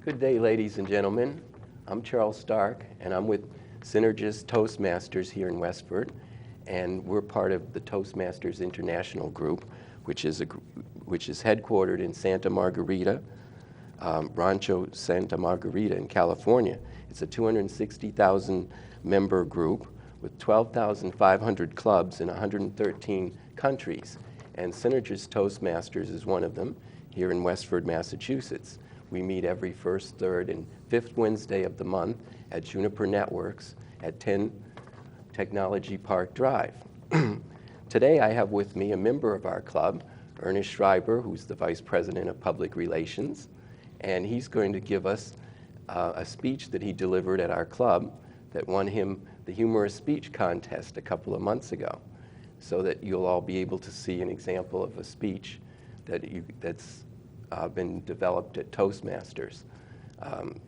Good day, ladies and gentlemen. I'm Charles Stark, and I'm with Synergist Toastmasters here in Westford, and we're part of the Toastmasters International Group, which is headquartered in Santa Margarita, Rancho Santa Margarita in California. It's a 260,000 member group with 12,500 clubs in 113 countries, and Synergist Toastmasters is one of them here in Westford, Massachusetts. We meet every first, third, and fifth Wednesday of the month at Juniper Networks at 10 Technology Park Drive. Today I have with me a member of our club, Ernest Schreiber, who's the Vice President of Public Relations, and he's going to give us a speech that he delivered at our club that won him the Humorous Speech Contest a couple of months ago, so that you'll all be able to see an example of a speech that's been developed at Toastmasters.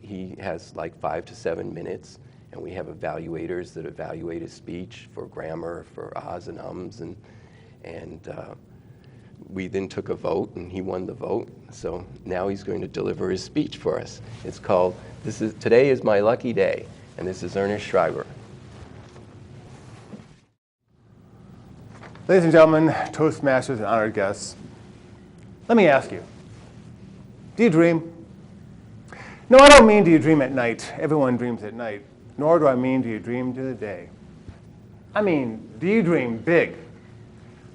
He has like 5 to 7 minutes, and we have evaluators that evaluate his speech for grammar, for ahs and ums, and we then took a vote, and he won the vote. So now he's going to deliver his speech for us. It's called Today is My Lucky Day, and this is Ernest Schreiber. Ladies and gentlemen, Toastmasters and honored guests, let me ask you, do you dream? No, I don't mean do you dream at night. Everyone dreams at night. Nor do I mean do you dream during the day. I mean, do you dream big?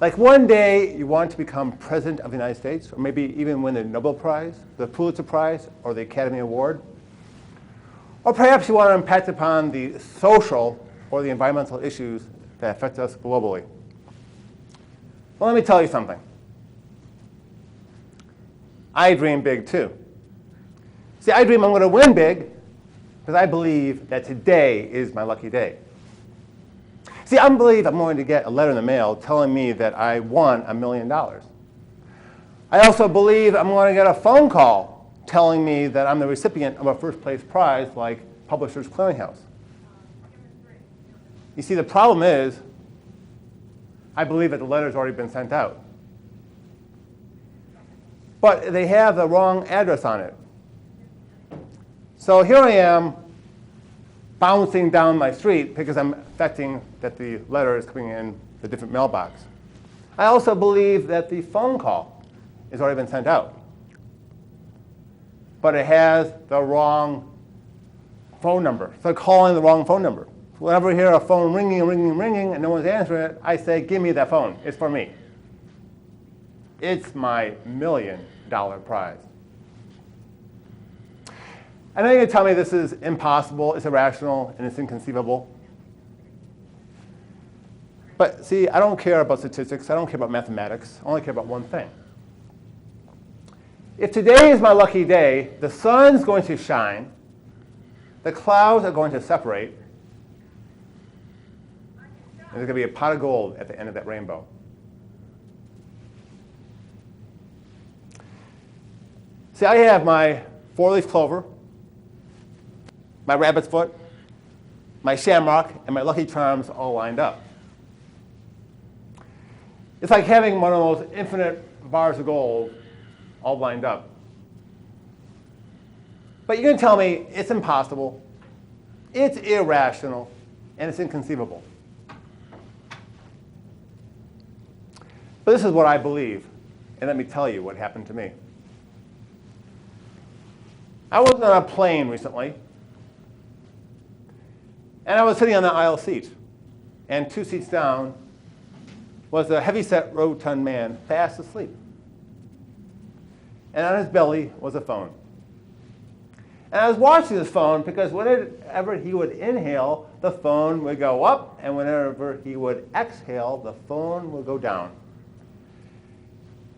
Like one day you want to become President of the United States, or maybe even win the Nobel Prize, the Pulitzer Prize, or the Academy Award. Or perhaps you want to impact upon the social or the environmental issues that affect us globally. Well, let me tell you something. I dream big too. See, I dream I'm going to win big because I believe that today is my lucky day. See, I believe I'm going to get a letter in the mail telling me that I won $1 million. I also believe I'm going to get a phone call telling me that I'm the recipient of a first place prize like Publishers Clearinghouse. You see, the problem is I believe that the letter's already been sent out. But they have the wrong address on it. So here I am bouncing down my street because I'm expecting that the letter is coming in the different mailbox. I also believe that the phone call has already been sent out. But it has the wrong phone number. So I'm calling the wrong phone number. Whenever I hear a phone ringing, ringing, ringing, and no one's answering it, I say, give me that phone. It's for me. It's my $1 million prize. I know you're going to tell me this is impossible, it's irrational, and it's inconceivable. But see, I don't care about statistics. I don't care about mathematics. I only care about one thing. If today is my lucky day, the sun's going to shine, the clouds are going to separate, and there's going to be a pot of gold at the end of that rainbow. See, I have my 4-leaf clover, my rabbit's foot, my shamrock, and my Lucky Charms all lined up. It's like having one of those infinite bars of gold all lined up. But you're going to tell me it's impossible, it's irrational, and it's inconceivable. But this is what I believe, and let me tell you what happened to me. I was on a plane recently, and I was sitting on the aisle seat. And 2 seats down was a heavy-set, rotund man fast asleep. And on his belly was a phone. And I was watching this phone because whenever he would inhale, the phone would go up, and whenever he would exhale, the phone would go down.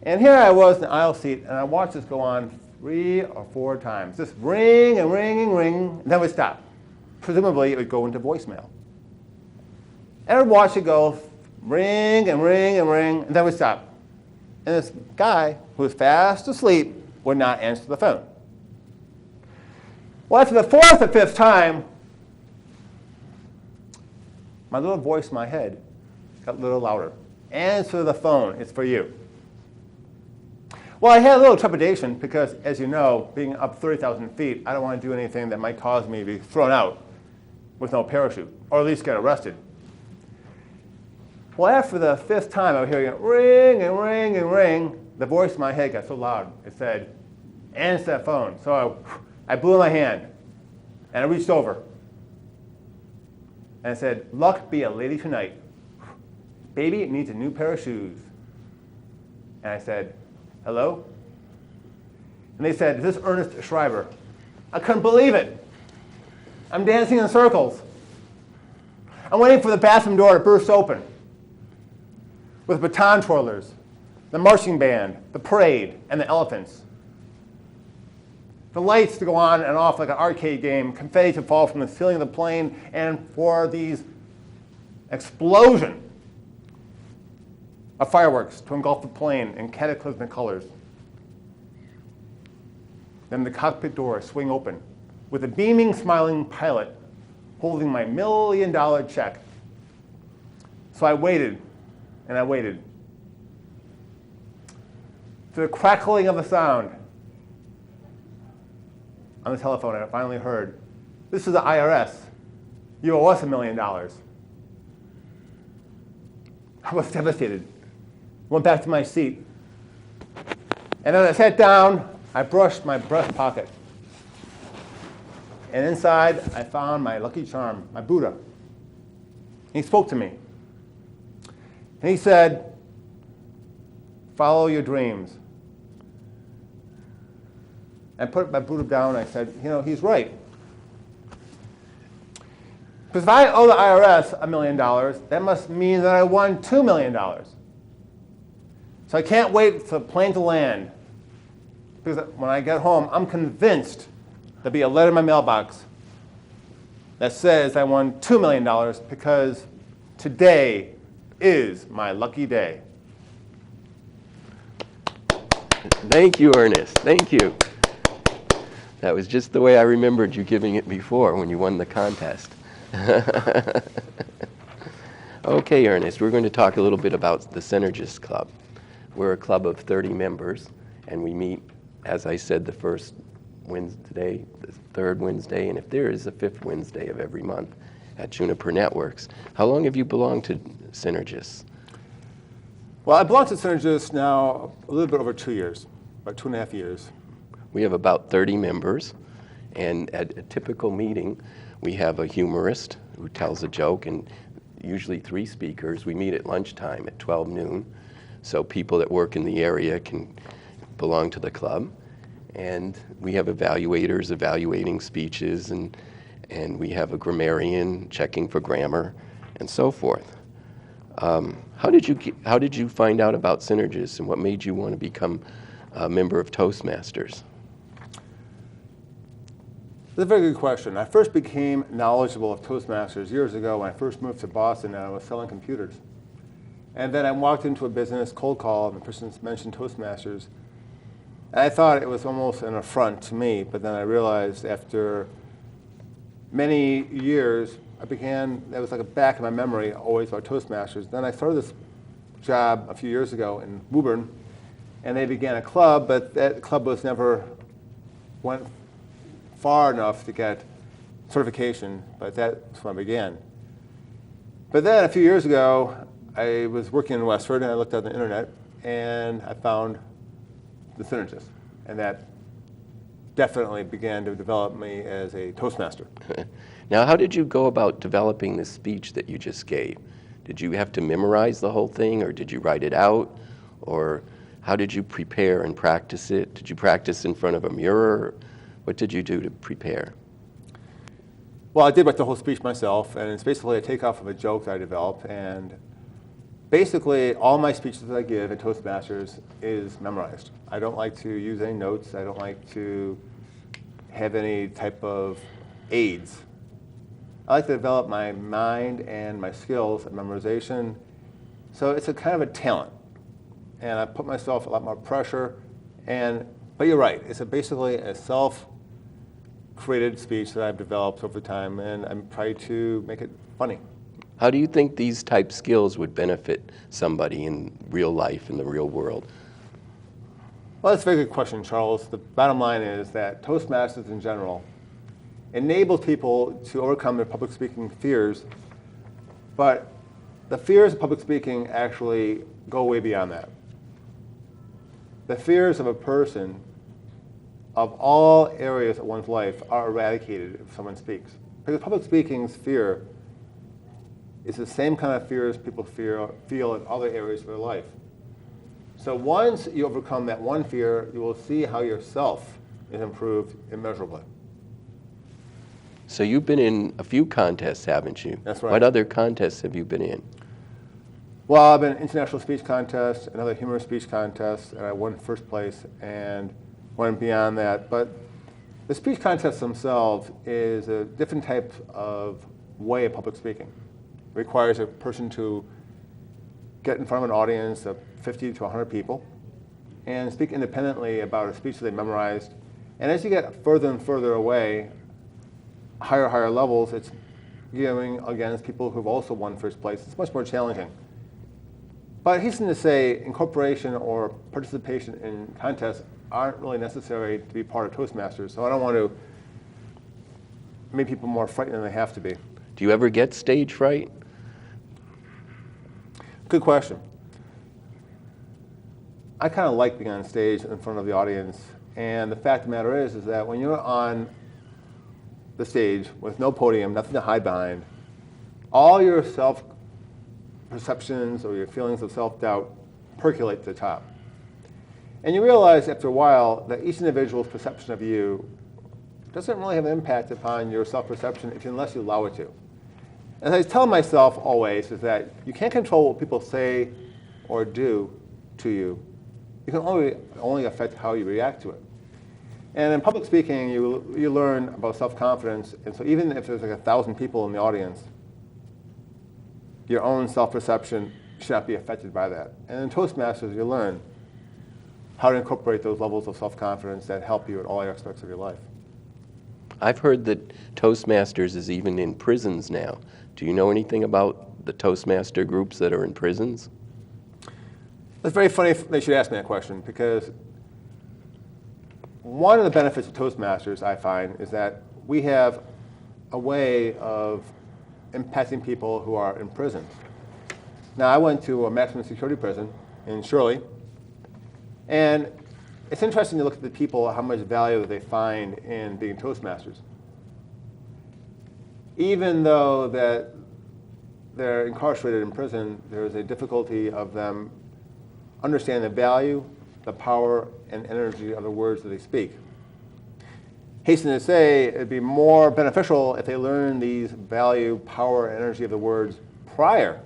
And here I was in the aisle seat, and I watched this go on 3 or 4 times. Just ring and ring and ring, and then it would stop. Presumably, it would go into voicemail. And I would watch it go ring and ring and ring, and then it would stop. And this guy, who was fast asleep, would not answer the phone. Well, after the 4th or 5th time, my little voice in my head got a little louder. Answer the phone. It's for you. Well, I had a little trepidation because, as you know, being up 30,000 feet, I don't want to do anything that might cause me to be thrown out with no parachute, or at least get arrested. Well, after the 5th time, I was hearing it ring and ring and ring. The voice in my head got so loud, it said, answer that phone. So I blew in my hand, and I reached over. And I said, luck be a lady tonight. Baby needs a new pair of shoes. And I said, hello? And they said, is this Ernest Schreiber? I couldn't believe it. I'm dancing in circles. I'm waiting for the bathroom door to burst open with baton twirlers, the marching band, the parade, and the elephants. The lights to go on and off like an arcade game, confetti to fall from the ceiling of the plane, and for these explosion of fireworks to engulf the plane in cataclysmic colors. Then the cockpit doors swing open with a beaming, smiling pilot holding my $1 million check. So I waited, and I waited. To the crackling of the sound on the telephone, I finally heard, this is the IRS. You owe us $1 million. I was devastated. Went back to my seat. And as I sat down, I brushed my breast pocket. And inside, I found my lucky charm, my Buddha. And he spoke to me. And he said, follow your dreams. I put my Buddha down, and I said, you know, he's right. Because if I owe the IRS $1 million, that must mean that I won $2 million. So I can't wait for the plane to land. Because when I get home, I'm convinced there'll be a letter in my mailbox that says I won $2 million because today is my lucky day. Thank you, Ernest. Thank you. That was just the way I remembered you giving it before when you won the contest. Okay, Ernest, we're going to talk a little bit about the Synergist Club. We're a club of 30 members, and we meet, as I said, the first Wednesday, the third Wednesday, and if there is a fifth Wednesday of every month at Juniper Networks. How long have you belonged to Synergist? Well, I belong to Synergist now a little bit over 2 years, about 2.5 years. We have about 30 members, and at a typical meeting, we have a humorist who tells a joke, and usually 3 speakers. We meet at lunchtime at 12 noon, so people that work in the area can belong to the club. And we have evaluators evaluating speeches, and we have a grammarian checking for grammar, and so forth. How did you find out about Synergist, and what made you want to become a member of Toastmasters? That's a very good question. I first became knowledgeable of Toastmasters years ago when I first moved to Boston and I was selling computers. And then I walked into a business cold call and the person mentioned Toastmasters. And I thought it was almost an affront to me, but then I realized after many years, that was like a back in my memory, always about Toastmasters. Then I started this job a few years ago in Woburn, and they began a club, but that club was never went far enough to get certification, but that's when I began. But then a few years ago, I was working in Westford, and I looked on the internet, and I found the Synergist, and that definitely began to develop me as a Toastmaster. Now, how did you go about developing the speech that you just gave? Did you have to memorize the whole thing, or did you write it out? Or how did you prepare and practice it? Did you practice in front of a mirror? What did you do to prepare? Well, I did write the whole speech myself, and it's basically a takeoff of a joke that I developed. And basically, all my speeches that I give at Toastmasters is memorized. I don't like to use any notes. I don't like to have any type of aids. I like to develop my mind and my skills at memorization. So it's a kind of a talent. And I put myself a lot more pressure. But you're right, it's basically a self-created speech that I've developed over time, and I'm trying to make it funny. How do you think these type skills would benefit somebody in real life, in the real world? Well, that's a very good question, Charles. The bottom line is that Toastmasters in general enables people to overcome their public speaking fears, but the fears of public speaking actually go way beyond that. The fears of a person of all areas of one's life are eradicated if someone speaks. Because public speaking's fear is the same kind of fears people feel in other areas of their life. So once you overcome that one fear, you will see how yourself is improved immeasurably. So you've been in a few contests, haven't you? That's right. What other contests have you been in? Well, I've been in international speech contests, another humorous speech contest, and I won first place and went beyond that. But the speech contests themselves is a different type of way of public speaking. It requires a person to get in front of an audience of 50 to 100 people and speak independently about a speech that they memorized. And as you get further and further away, higher levels, it's going against people who've also won first place. It's much more challenging. But hasten to say, incorporation or participation in contests aren't really necessary to be part of Toastmasters. So I don't want to make people more frightened than they have to be. Do you ever get stage fright? Good question. I kind of like being on stage in front of the audience. And the fact of the matter is that when you're on the stage with no podium, nothing to hide behind, all your self-perceptions or your feelings of self-doubt percolate to the top. And you realize after a while that each individual's perception of you doesn't really have an impact upon your self-perception unless you allow it to. As I tell myself always is that you can't control what people say or do to you. You can only affect how you react to it. And in public speaking, you learn about self-confidence. And so even if there's like 1,000 people in the audience, your own self-perception should not be affected by that. And in Toastmasters, you learn how to incorporate those levels of self-confidence that help you in all aspects of your life. I've heard that Toastmasters is even in prisons now. Do you know anything about the Toastmaster groups that are in prisons? It's very funny they should ask me that question, because one of the benefits of Toastmasters, I find, is that we have a way of impacting people who are in prison. Now, I went to a maximum security prison in Shirley, and it's interesting to look at the people, how much value they find in being Toastmasters. Even though that they're incarcerated in prison, there's a difficulty of them understanding the value, the power, and energy of the words that they speak. Hasten to say, it'd be more beneficial if they learn these value, power, and energy of the words prior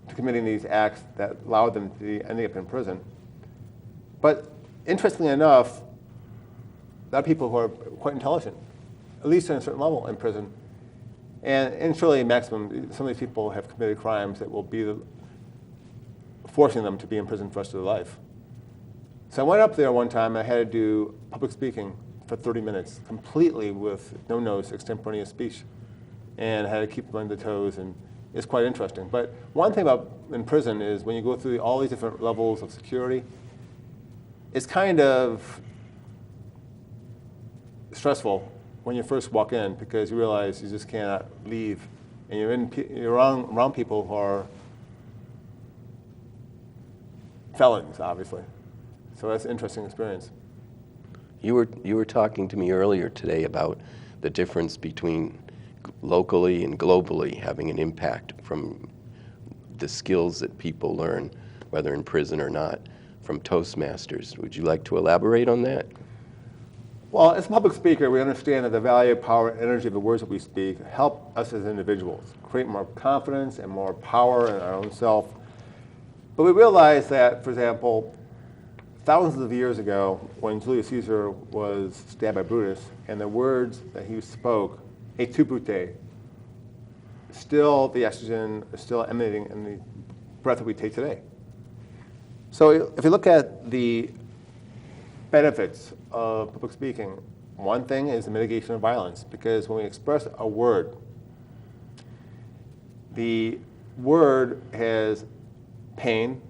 to committing these acts that allowed them to be ending up in prison. But interestingly enough, there are people who are quite intelligent, at least at a certain level in prison. And in Shirley Maximum, some of these people have committed crimes that will be forcing them to be in prison for the rest of their life. So I went up there one time, and I had to do public speaking for 30 minutes, completely with no-nose extemporaneous speech. And I had to keep them on the toes, and it's quite interesting. But one thing about in prison is when you go through all these different levels of security, it's kind of stressful when you first walk in, because you realize you just cannot leave. And you're around people who are felons, obviously. So that's an interesting experience. You were talking to me earlier today about the difference between locally and globally having an impact from the skills that people learn, whether in prison or not, from Toastmasters. Would you like to elaborate on that? Well, as a public speaker, we understand that the value, power, and energy of the words that we speak help us as individuals create more confidence and more power in our own self. But we realize that, for example, thousands of years ago, when Julius Caesar was stabbed by Brutus, and the words that he spoke, et tu, Brute, still the estrogen is still emanating in the breath that we take today. So if you look at the benefits of public speaking, one thing is the mitigation of violence, because when we express a word, the word has pain,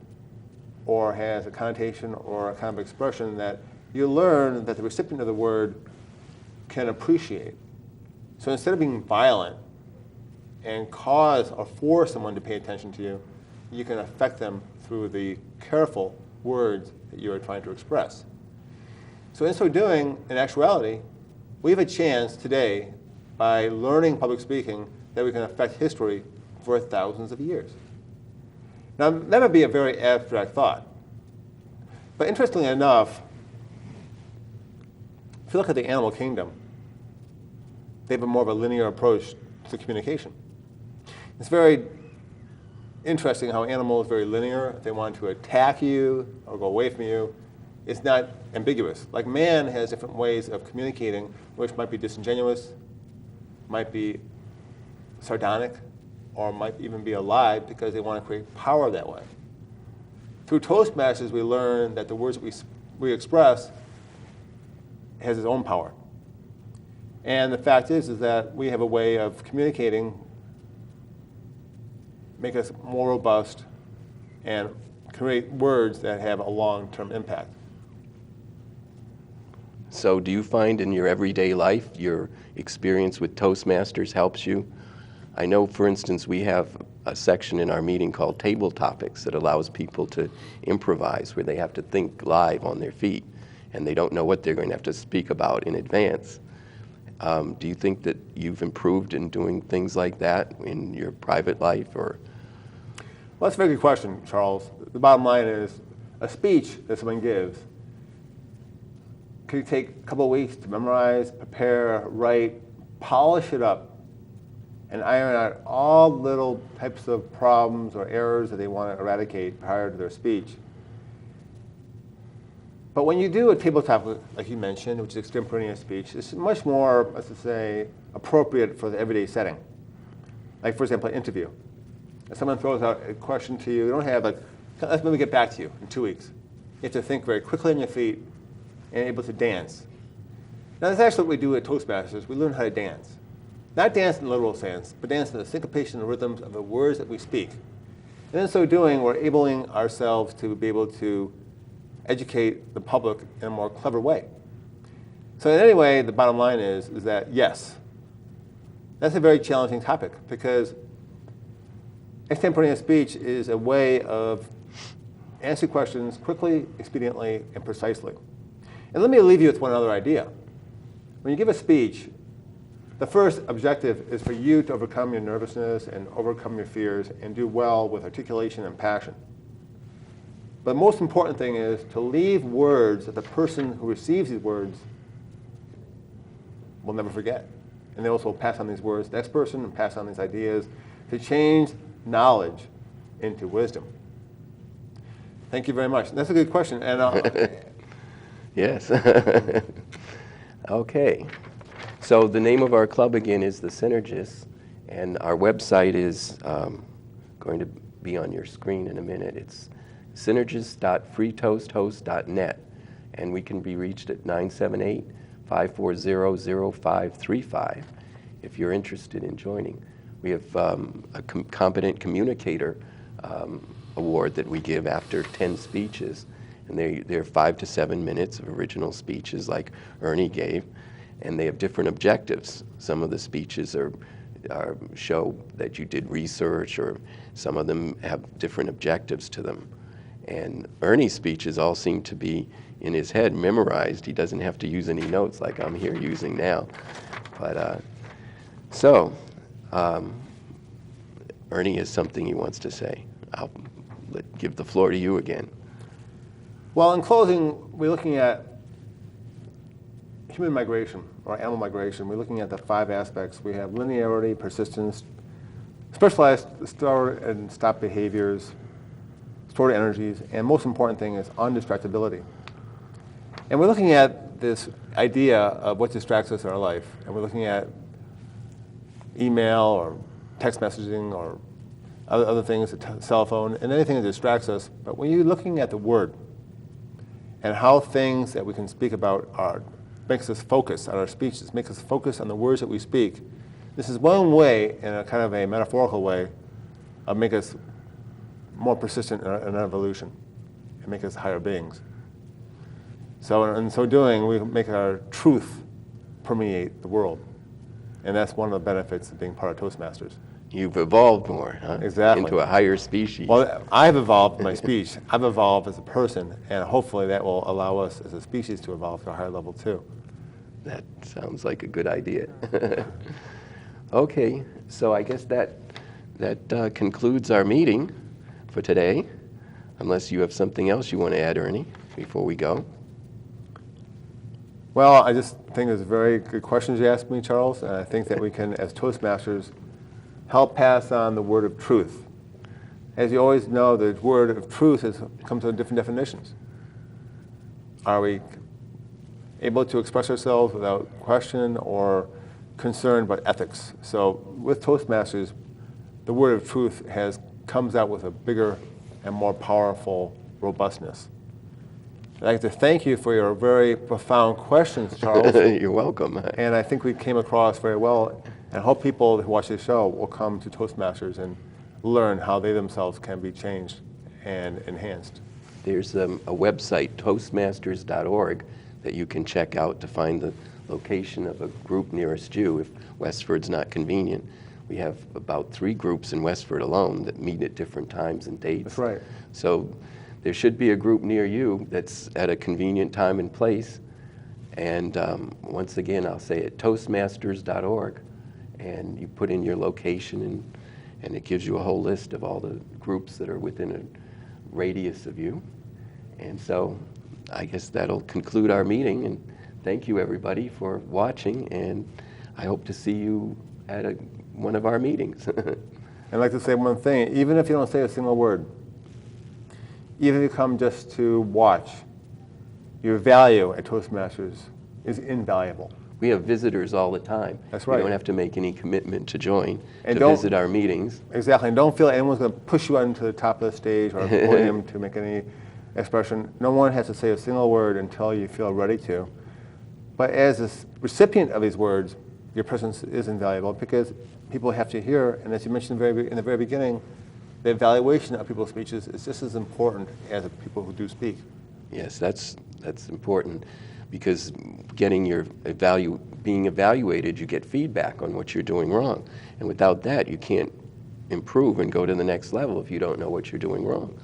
or has a connotation or a kind of expression that you learn that the recipient of the word can appreciate. So instead of being violent and cause or force someone to pay attention to you, you can affect them through the careful words that you are trying to express. So in so doing, in actuality, we have a chance today, by learning public speaking, that we can affect history for thousands of years. Now, that would be a very abstract thought. But interestingly enough, if you look at the animal kingdom, they have a more of a linear approach to communication. It's very interesting how animals are very linear. If they want to attack you or go away from you, it's not ambiguous. Like man has different ways of communicating, which might be disingenuous, might be sardonic, or might even be alive because they want to create power that way. Through Toastmasters, we learn that the words that we express has its own power. And the fact is that we have a way of communicating, make us more robust, and create words that have a long-term impact. So do you find in your everyday life your experience with Toastmasters helps you? I know, for instance, we have a section in our meeting called Table Topics that allows people to improvise, where they have to think live on their feet, and they don't know what they're going to have to speak about in advance. Do you think that you've improved in doing things like that in your private life? Or? Well, that's a very good question, Charles. The bottom line is a speech that someone gives could take a couple of weeks to memorize, prepare, write, polish it up, and iron out all little types of problems or errors that they want to eradicate prior to their speech. But when you do a tabletop, like you mentioned, which is extemporaneous speech, it's much more, let's just say, appropriate for the everyday setting. Like, for example, an interview. If someone throws out a question to you, you don't have, like, let me get back to you in 2 weeks. You have to think very quickly on your feet and able to dance. Now, that's actually what we do at Toastmasters. We learn how to dance. Not dance in the literal sense, but dance in the syncopation and rhythms of the words that we speak. And in so doing, we're enabling ourselves to be able to educate the public in a more clever way. So in any way, the bottom line is that yes, that's a very challenging topic, because extemporaneous speech is a way of answering questions quickly, expediently, and precisely. And let me leave you with one other idea. When you give a speech, the first objective is for you to overcome your nervousness and overcome your fears and do well with articulation and passion. But the most important thing is to leave words that the person who receives these words will never forget. And they also pass on these words to the next person and pass on these ideas to change knowledge into wisdom. Thank you very much. That's a good question. And Yes. Okay. So the name of our club again is the Synergists, and our website is going to be on your screen in a minute. It's synergists.freetoasthost.net, and we can be reached at 978-540-0535 if you're interested in joining. We have a Competent Communicator award that we give after 10 speeches, and they're 5 to 7 minutes of original speeches like Ernie gave, and they have different objectives. Some of the speeches show that you did research, or some of them have different objectives to them. And Ernie's speeches all seem to be in his head, memorized. He doesn't have to use any notes like I'm here using now. But Ernie has something he wants to say. I'll give the floor to you again. well, in closing, we're looking at human migration or animal migration. We're looking at the 5 aspects. We have linearity, persistence, specialized store and stop behaviors, stored energies, and most important thing is undistractibility. And we're looking at this idea of what distracts us in our life. And we're looking at email or text messaging or other things, a cell phone, and anything that distracts us. But when you're looking at the word and how things that we can speak about makes us focus on our speeches, makes us focus on the words that we speak, this is one way, in a kind of a metaphorical way, of making us more persistent in our evolution. and make us higher beings. So in so doing, we make our truth permeate the world. And that's one of the benefits of being part of Toastmasters. You've evolved more, huh? Exactly. Into a higher species. Well, I've evolved in my speech. I've evolved as a person, and hopefully that will allow us as a species to evolve to a higher level too. That sounds like a good idea. Okay, so I guess that concludes our meeting for today, unless you have something else you want to add, Ernie, before we go. Well, I just think it's very good questions you asked me, Charles, and I think that we can, as Toastmasters, help pass on the word of truth. As you always know, the word of truth comes with different definitions. Are we able to express ourselves without question or concern about ethics? So with Toastmasters, the word of truth comes out with a bigger and more powerful robustness. I'd like to thank you for your very profound questions, Charles. You're welcome. And I think we came across very well. And I hope people who watch this show will come to Toastmasters and learn how they themselves can be changed and enhanced. There's a website, toastmasters.org, that you can check out to find the location of a group nearest you if Westford's not convenient. We have about 3 groups in Westford alone that meet at different times and dates. That's right. So there should be a group near you that's at a convenient time and place. And once again, I'll say it, toastmasters.org. And you put in your location, and it gives you a whole list of all the groups that are within a radius of you. And so I guess that'll conclude our meeting. And thank you, everybody, for watching. And I hope to see you at one of our meetings. I'd like to say one thing. Even if you don't say a single word, even if you come just to watch, your value at Toastmasters is invaluable. We have visitors all the time. That's right. You don't have to make any commitment to join, and to visit our meetings. Exactly. And don't feel like anyone's going to push you onto the top of the stage or a podium to make any expression. No one has to say a single word until you feel ready to. But as a recipient of these words, your presence is invaluable because people have to hear, and as you mentioned in the very beginning, the evaluation of people's speeches is just as important as the people who do speak. Yes, that's important, because getting being evaluated, you get feedback on what you're doing wrong. And without that, you can't improve and go to the next level if you don't know what you're doing wrong.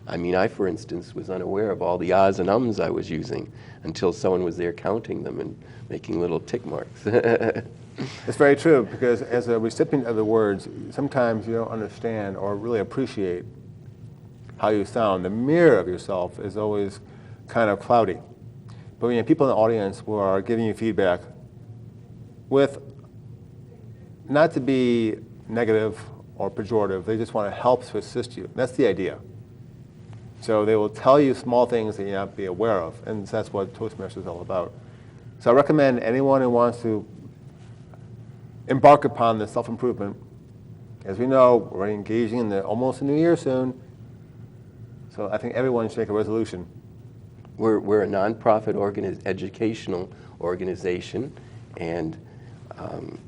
I mean, I, for instance, was unaware of all the ahs and ums I was using until someone was there counting them and making little tick marks. It's very true, because as a recipient of the words, sometimes you don't understand or really appreciate how you sound. The mirror of yourself is always kind of cloudy. But when you have people in the audience who are giving you feedback with, not to be negative or pejorative, they just want to help to assist you. That's the idea. So they will tell you small things that you have to be aware of, and that's what Toastmasters is all about. So I recommend anyone who wants to embark upon this self-improvement. As we know, we're engaging in almost a new year soon, so I think everyone should make a resolution. We're a nonprofit educational organization, and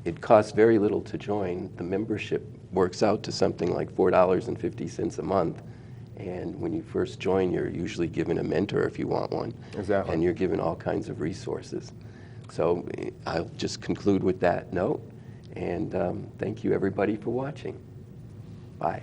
it costs very little to join. The membership works out to something like $4.50 a month. And when you first join, you're usually given a mentor if you want one. Exactly. And you're given all kinds of resources. So I'll just conclude with that note. And thank you, everybody, for watching. Bye.